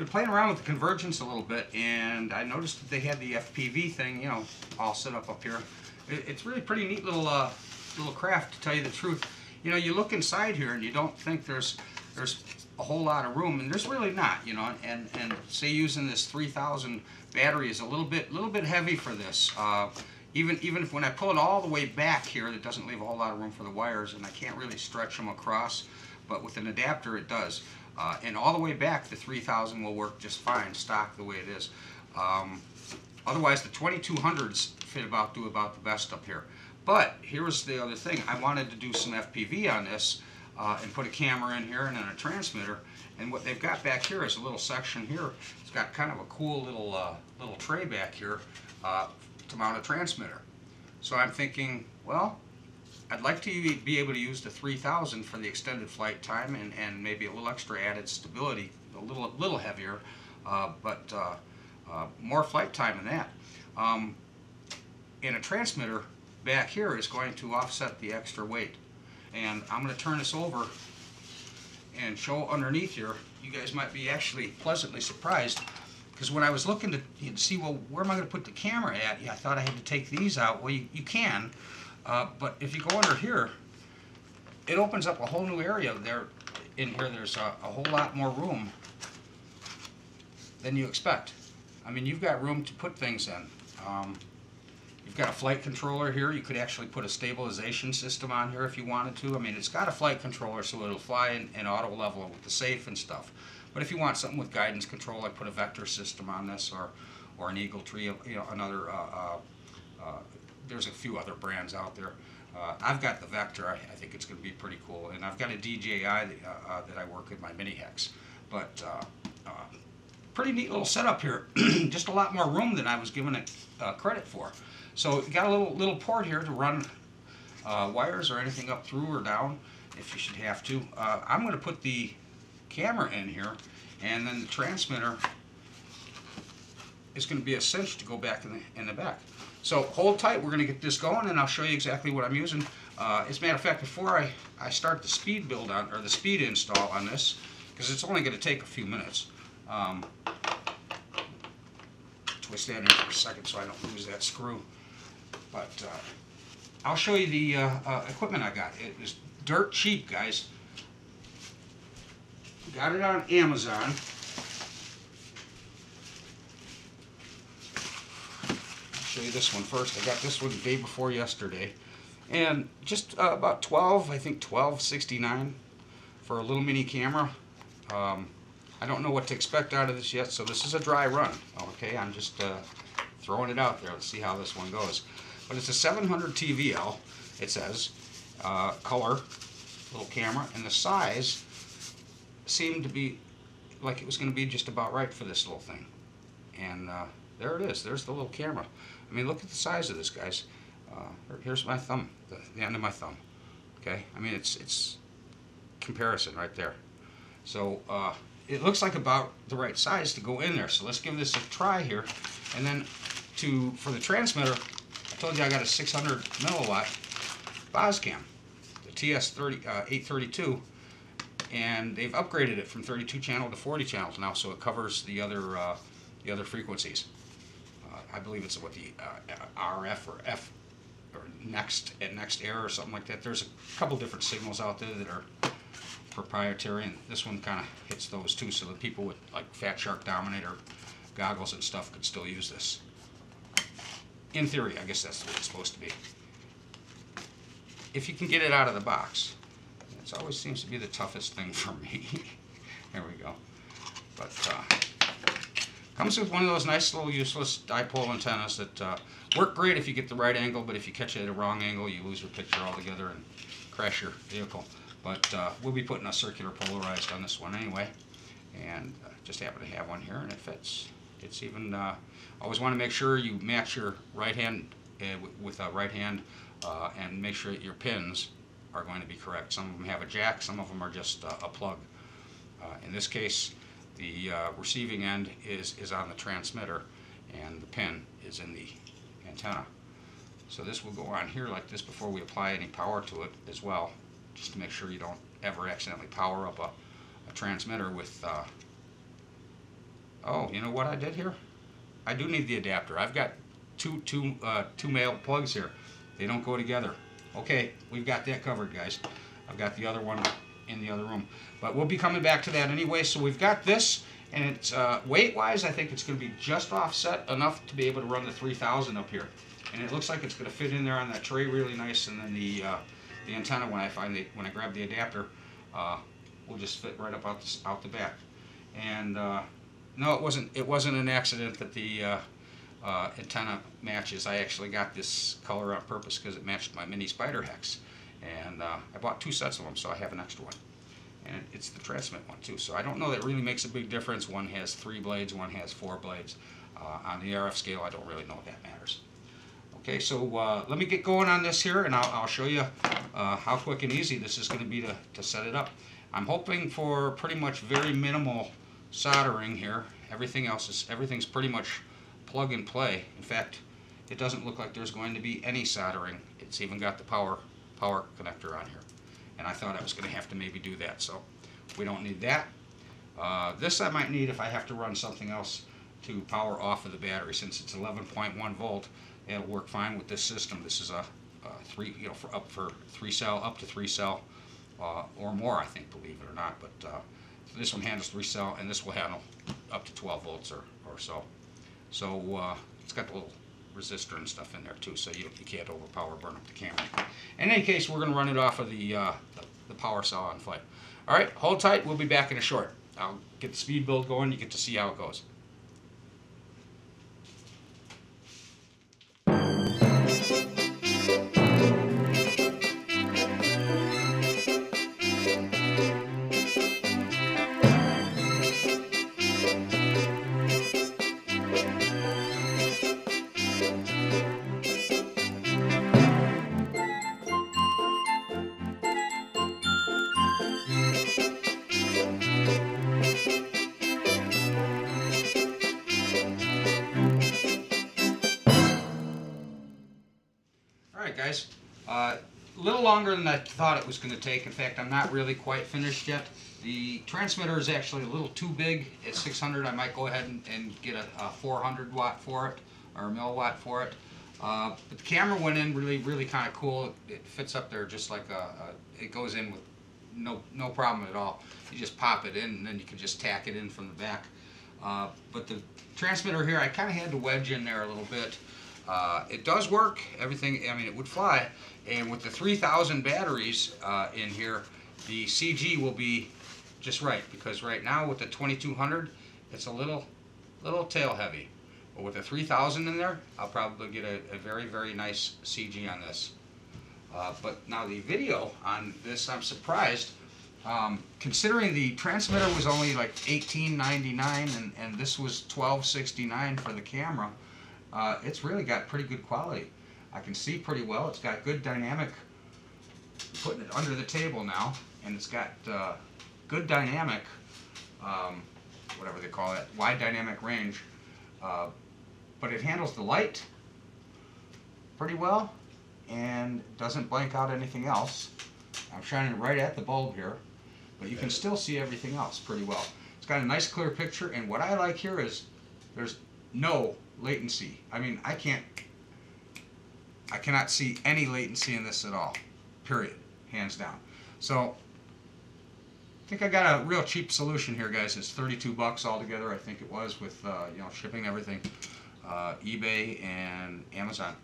Been playing around with the Convergence a little bit, and I noticed that they had the FPV thing, you know, all set up here. It's really pretty neat little little craft, to tell you the truth. You know, you look inside here and you don't think there's a whole lot of room, and there's really not, you know. And say using this 3000 battery is a little bit heavy for this. Even if when I pull it all the way back here, it doesn't leave a whole lot of room for the wires, and I can't really stretch them across. But with an adapter, it does. And all the way back, the 3000 will work just fine, stock the way it is. Otherwise, the 2200s do about the best up here. But here's the other thing. I wanted to do some FPV on this and put a camera in here and then a transmitter. And what they've got back here is a little section here. It's got kind of a cool little tray back here to mount a transmitter. So I'm thinking, well, I'd like to be able to use the 3000 for the extended flight time and maybe a little extra added stability, a little heavier, but more flight time than that. And a transmitter back here is going to offset the extra weight. And I'm going to turn this over and show underneath here. You guys might be actually pleasantly surprised, because when I was looking to see, well, where am I going to put the camera at? Yeah, I thought I had to take these out. Well, you can. But if you go under here, it opens up a whole new area there. In here, there's a whole lot more room than you expect. I mean, you've got room to put things in. You've got a flight controller here. You could actually put a stabilization system on here if you wanted to. I mean, it's got a flight controller, so it'll fly in auto level with the safe and stuff. But if you want something with guidance control, I put a vector system on this, or an Eagle Tree, you know, another. There's a few other brands out there. I've got the Vector. I think it's going to be pretty cool. And I've got a DJI that I work with my mini hex. But pretty neat little setup here. Just a lot more room than I was given it credit for. So you got a little port here to run wires or anything up through or down if you should have to. I'm going to put the camera in here, and then the transmitter is going to be a cinch to go back in the back. So hold tight, we're going to get this going, and I'll show you exactly what I'm using. As a matter of fact, before I start the speed build on, or the speed install on this, because it's only going to take a few minutes. Twist that in for a second so I don't lose that screw. But I'll show you the equipment I got. It was dirt cheap, guys. Got it on Amazon. Show you this one first. I got this one the day before yesterday, and just about I think $12.69 for a little mini camera. I don't know what to expect out of this yet, so this is a dry run. Okay, I'm just throwing it out there. Let's see how this one goes. But it's a 700 TVL. It says color, little camera, and the size seemed to be like it was going to be just about right for this little thing. And there it is. There's the little camera. I mean, look at the size of this, guys. Here's my thumb, the end of my thumb. Okay, I mean, it's comparison right there. So it looks like about the right size to go in there. So let's give this a try here. And then for the transmitter, I told you I got a 600 milliwatt Boscam, the TS832, and they've upgraded it from 32 channel to 40 channels now, so it covers the other frequencies. I believe it's what the RF or F or next air or something like that. There's a couple different signals out there that are proprietary, and this one kind of hits those too, so that people with like Fat Shark Dominator goggles and stuff could still use this. In theory, I guess that's the way it's supposed to be. If you can get it out of the box. It always seems to be the toughest thing for me. There we go. But comes with one of those nice little useless dipole antennas that work great if you get the right angle, but if you catch it at a wrong angle, you lose your picture altogether and crash your vehicle. But we'll be putting a circular polarized on this one anyway, and just happen to have one here, and it fits. It's even, always want to make sure you match your right hand with a right hand, and make sure that your pins are going to be correct. Some of them have a jack, some of them are just a plug. In this case, the receiving end is on the transmitter, and the pin is in the antenna. So this will go on here like this before we apply any power to it as well, just to make sure you don't ever accidentally power up a transmitter with Oh, you know what I did here? I do need the adapter. I've got two male plugs here. They don't go together. Okay, we've got that covered, guys. I've got the other one in the other room. But we'll be coming back to that anyway. So we've got this, and it's weight-wise, I think it's going to be just offset enough to be able to run the 3000 up here. And it looks like it's going to fit in there on that tray really nice. And then the antenna, when I grab the adapter, will just fit right up out the back. And no, it wasn't an accident that the antenna matches. I actually got this color on purpose because it matched my mini Spider Hex, and I bought 2 sets of them, so I have an extra one, and it's the transmit one too. So I don't know that it really makes a big difference. One has 3 blades, one has 4 blades. On the RF scale, I don't really know if that matters. Okay, so let me get going on this here, and I'll show you how quick and easy this is going to be to set it up. I'm hoping for pretty much very minimal soldering here. Everything's pretty much plug and play. In fact, it doesn't look like there's going to be any soldering. It's even got the power connector on here, and I thought I was going to have to maybe do that, so we don't need that. This I might need if I have to run something else to power off of the battery. Since it's 11.1 volt, it'll work fine with this system. This is a 3, up to 3 cell or more, I think, believe it or not. But this one handles 3 cell, and this will handle up to 12 volts or so. So it's got the little resistor and stuff in there too, so you can't overpower, burn up the camera. In any case, we're going to run it off of the power cell on flight. All right, hold tight. We'll be back in a short. I'll get the speed build going. You get to see how it goes. Alright guys, a little longer than I thought it was going to take. In fact, I'm not really quite finished yet. The transmitter is actually a little too big. At 600, I might go ahead and get a 400 watt for it, or a milliwatt for it. But the camera went in really kind of cool. It fits up there just like it goes in with no problem at all. You just pop it in, and then you can just tack it in from the back. But the transmitter here, I kind of had to wedge in there a little bit. It does work, everything, I mean, it would fly, and with the 3000 batteries in here, the CG will be just right, because right now with the 2200, it's a little tail heavy. But with the 3000 in there, I'll probably get a very nice CG on this. But now the video on this, I'm surprised, considering the transmitter was only like $18.99 and this was $12.69 for the camera. It's really got pretty good quality. I can see pretty well. It's got good dynamic, putting it under the table now, and it's got good dynamic, whatever they call it, wide dynamic range, but it handles the light pretty well and doesn't blank out anything else. I'm shining right at the bulb here, but you can still see everything else pretty well. It's got a nice clear picture, and what I like here is there's no latency. I mean, I cannot see any latency in this at all, period, hands down. So I think I got a real cheap solution here, guys. It's 32 bucks altogether, I think it was, with shipping, everything, eBay and Amazon.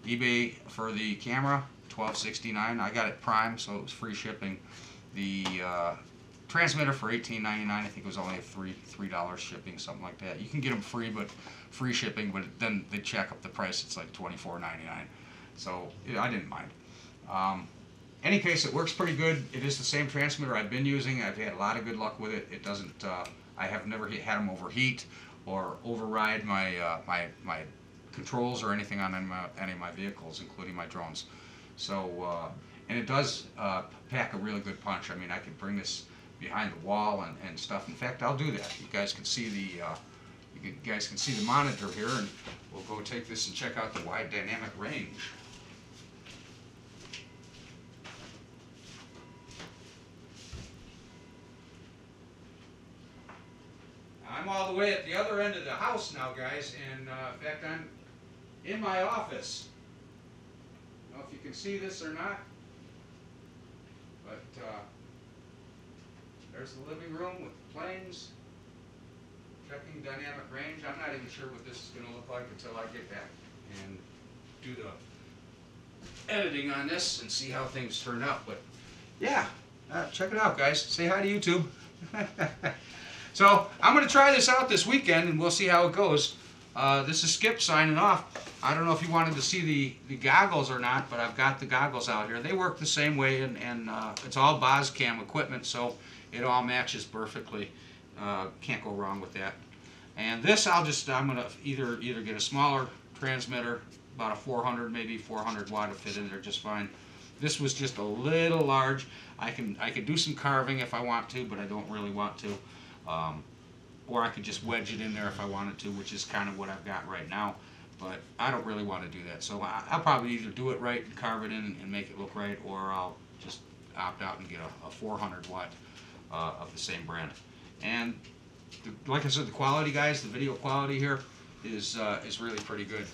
eBay for the camera, $12.69. I got it Prime, so it was free shipping. The transmitter for $18.99. I think it was only $3 shipping, something like that. You can get them free, but free shipping, but then they check up the price. It's like $24.99. So I didn't mind. Any case, it works pretty good. It is the same transmitter I've been using. I've had a lot of good luck with it. It doesn't. I have never had them overheat or override my my controls or anything on any of my vehicles, including my drones. So and it does pack a really good punch. I mean, I could bring this behind the wall and stuff. In fact, I'll do that. You guys can see the monitor here, and we'll go take this and check out the wide dynamic range. I'm all the way at the other end of the house now, guys, and in fact, I'm in my office. I don't know if you can see this or not, but there's the living room with the planes, checking dynamic range. I'm not even sure what this is going to look like until I get back and do the editing on this and see how things turn out. But yeah, check it out, guys. Say hi to YouTube. So I'm going to try this out this weekend, and we'll see how it goes. This is Skip signing off. I don't know if you wanted to see the goggles or not, but I've got the goggles out here. They work the same way, and it's all Boscam equipment, so it all matches perfectly. Can't go wrong with that. And this, I'm going to either get a smaller transmitter, about a 400, maybe 400 watt to fit in there just fine. This was just a little large. I could do some carving if I want to, but I don't really want to. Or I could just wedge it in there if I wanted to, which is kind of what I've got right now. But I don't really want to do that. So I'll probably either do it right and carve it in and make it look right, or I'll just opt out and get a 400 watt of the same brand. And like I said, the quality, guys, the video quality here is really pretty good.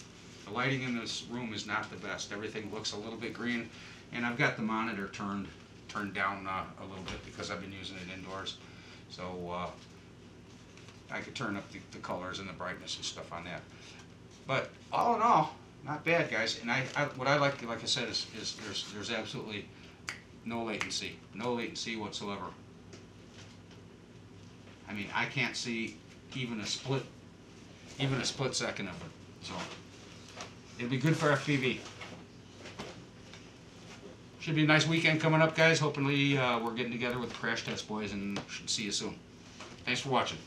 The lighting in this room is not the best. Everything looks a little bit green, and I've got the monitor turned down a little bit because I've been using it indoors. So I could turn up the colors and the brightness and stuff on that. But all in all, not bad, guys. And what I like I said, is there's absolutely no latency whatsoever. I mean, I can't see even a split second of it. So it'll be good for FPV. Should be a nice weekend coming up, guys. Hopefully we're getting together with the Crash Test Boys, and should see you soon. Thanks for watching.